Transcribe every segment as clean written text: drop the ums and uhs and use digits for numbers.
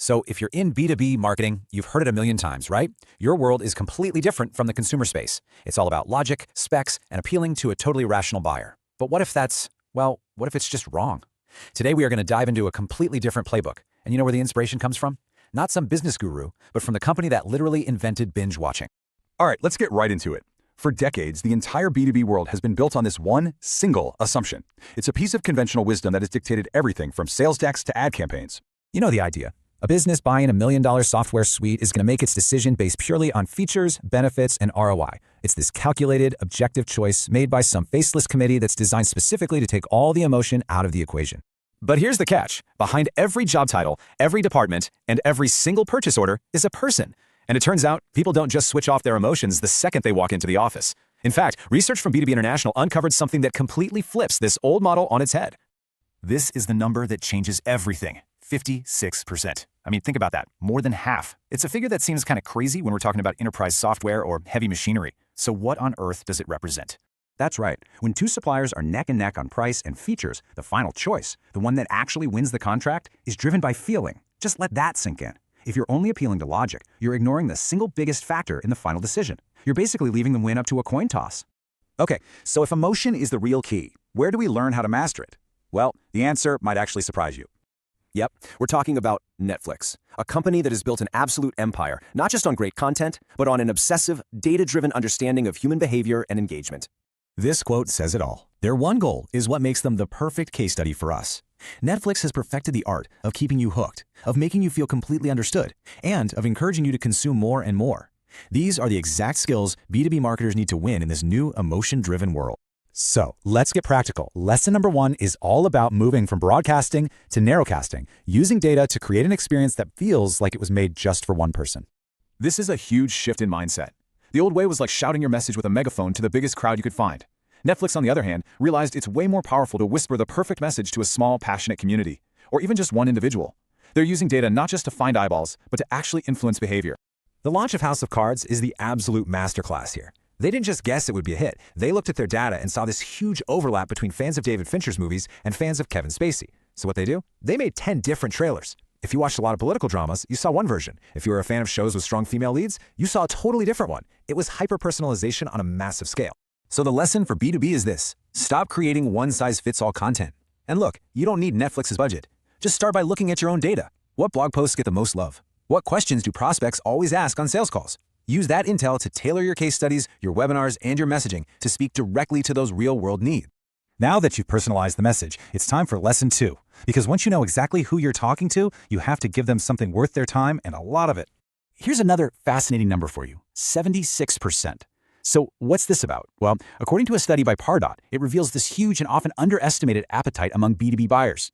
So if you're in B2B marketing, you've heard it a million times, right? Your world is completely different from the consumer space. It's all about logic, specs, and appealing to a totally rational buyer. But what if what if it's just wrong? Today we are going to dive into a completely different playbook. And you know where the inspiration comes from? Not some business guru, but from the company that literally invented binge watching. All right, let's get right into it. For decades, the entire B2B world has been built on this one single assumption. It's a piece of conventional wisdom that has dictated everything from sales decks to ad campaigns. You know the idea. A business buying $1 million software suite is going to make its decision based purely on features, benefits, and ROI. It's this calculated, objective choice made by some faceless committee that's designed specifically to take all the emotion out of the equation. But here's the catch. Behind every job title, every department, and every single purchase order is a person. And it turns out, people don't just switch off their emotions the second they walk into the office. In fact, research from B2B International uncovered something that completely flips this old model on its head. This is the number that changes everything. 56%. I mean, think about that. More than half. It's a figure that seems kind of crazy when we're talking about enterprise software or heavy machinery. So what on earth does it represent? That's right. When two suppliers are neck and neck on price and features, the final choice, the one that actually wins the contract, is driven by feeling. Just let that sink in. If you're only appealing to logic, you're ignoring the single biggest factor in the final decision. You're basically leaving the win up to a coin toss. Okay, so if emotion is the real key, where do we learn how to master it? Well, the answer might actually surprise you. Yep, we're talking about Netflix, a company that has built an absolute empire, not just on great content, but on an obsessive, data-driven understanding of human behavior and engagement. This quote says it all. Their one goal is what makes them the perfect case study for us. Netflix has perfected the art of keeping you hooked, of making you feel completely understood, and of encouraging you to consume more and more. These are the exact skills B2B marketers need to win in this new emotion-driven world. So let's get practical. Lesson number 1 is all about moving from broadcasting to narrowcasting, using data to create an experience that feels like it was made just for one person. This is a huge shift in mindset. The old way was like shouting your message with a megaphone to the biggest crowd you could find. Netflix, on the other hand, realized it's way more powerful to whisper the perfect message to a small, passionate community, or even just one individual. They're using data not just to find eyeballs, but to actually influence behavior. The launch of House of Cards is the absolute masterclass here. They didn't just guess it would be a hit. They looked at their data and saw this huge overlap between fans of David Fincher's movies and fans of Kevin Spacey. So what they do? They made 10 different trailers. If you watched a lot of political dramas, you saw one version. If you were a fan of shows with strong female leads, you saw a totally different one. It was hyper-personalization on a massive scale. So the lesson for B2B is this: stop creating one-size-fits-all content. And look, you don't need Netflix's budget. Just start by looking at your own data. What blog posts get the most love? What questions do prospects always ask on sales calls? Use that intel to tailor your case studies, your webinars, and your messaging to speak directly to those real-world needs. Now that you've personalized the message, it's time for lesson 2. Because once you know exactly who you're talking to, you have to give them something worth their time, and a lot of it. Here's another fascinating number for you: 76%. So what's this about? Well, according to a study by Pardot, it reveals this huge and often underestimated appetite among B2B buyers.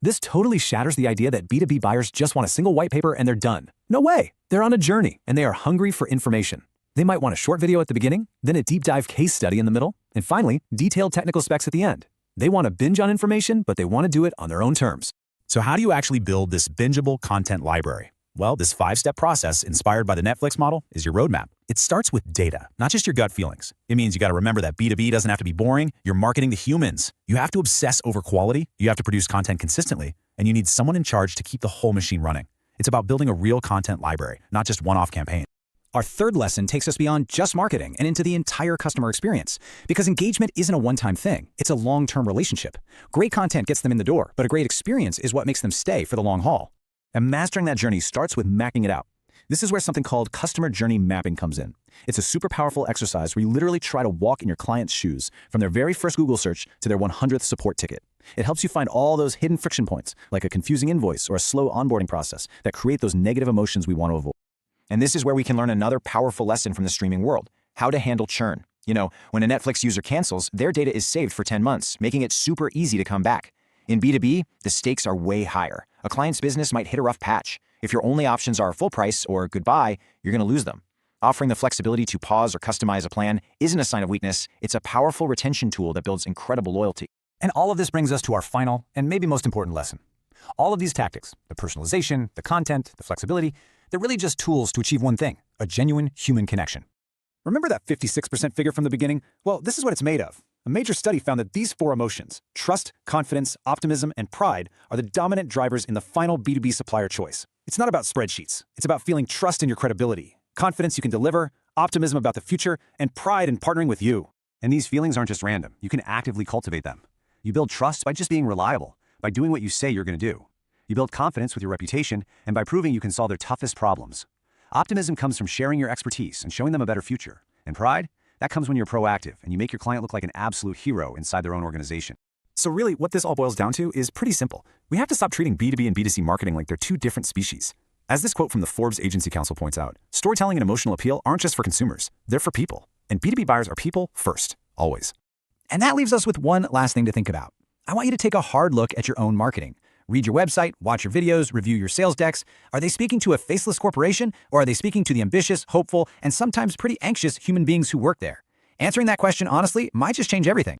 This totally shatters the idea that B2B buyers just want a single white paper and they're done. No way! They're on a journey, and they are hungry for information. They might want a short video at the beginning, then a deep dive case study in the middle, and finally, detailed technical specs at the end. They want to binge on information, but they want to do it on their own terms. So how do you actually build this bingeable content library? Well, this 5-step process inspired by the Netflix model is your roadmap. It starts with data, not just your gut feelings. It means you got to remember that B2B doesn't have to be boring. You're marketing to humans. You have to obsess over quality. You have to produce content consistently, and you need someone in charge to keep the whole machine running. It's about building a real content library, not just one-off campaign. Our third lesson takes us beyond just marketing and into the entire customer experience. Because engagement isn't a one-time thing, it's a long-term relationship. Great content gets them in the door, but a great experience is what makes them stay for the long haul. And mastering that journey starts with mapping it out. This is where something called customer journey mapping comes in. It's a super powerful exercise where you literally try to walk in your client's shoes from their very first Google search to their 100th support ticket. It helps you find all those hidden friction points, like a confusing invoice or a slow onboarding process, that create those negative emotions we want to avoid. And this is where we can learn another powerful lesson from the streaming world: how to handle churn. You know, when a Netflix user cancels, their data is saved for 10 months, making it super easy to come back. In B2B, the stakes are way higher. A client's business might hit a rough patch. If your only options are full price or goodbye, you're going to lose them. Offering the flexibility to pause or customize a plan isn't a sign of weakness. It's a powerful retention tool that builds incredible loyalty. And all of this brings us to our final and maybe most important lesson. All of these tactics, the personalization, the content, the flexibility, they're really just tools to achieve one thing: a genuine human connection. Remember that 56% figure from the beginning? Well, this is what it's made of. A major study found that these 4 emotions, trust, confidence, optimism, and pride, are the dominant drivers in the final B2B supplier choice. It's not about spreadsheets. It's about feeling trust in your credibility, confidence you can deliver, optimism about the future, and pride in partnering with you. And these feelings aren't just random. You can actively cultivate them. You build trust by just being reliable, by doing what you say you're going to do. You build confidence with your reputation and by proving you can solve their toughest problems. Optimism comes from sharing your expertise and showing them a better future. And pride? That comes when you're proactive and you make your client look like an absolute hero inside their own organization. So really, what this all boils down to is pretty simple. We have to stop treating B2B and B2C marketing like they're two different species. As this quote from the Forbes Agency Council points out, storytelling and emotional appeal aren't just for consumers, they're for people. And B2B buyers are people first, always. And that leaves us with one last thing to think about. I want you to take a hard look at your own marketing. Read your website, watch your videos, review your sales decks. Are they speaking to a faceless corporation, or are they speaking to the ambitious, hopeful, and sometimes pretty anxious human beings who work there? Answering that question honestly might just change everything.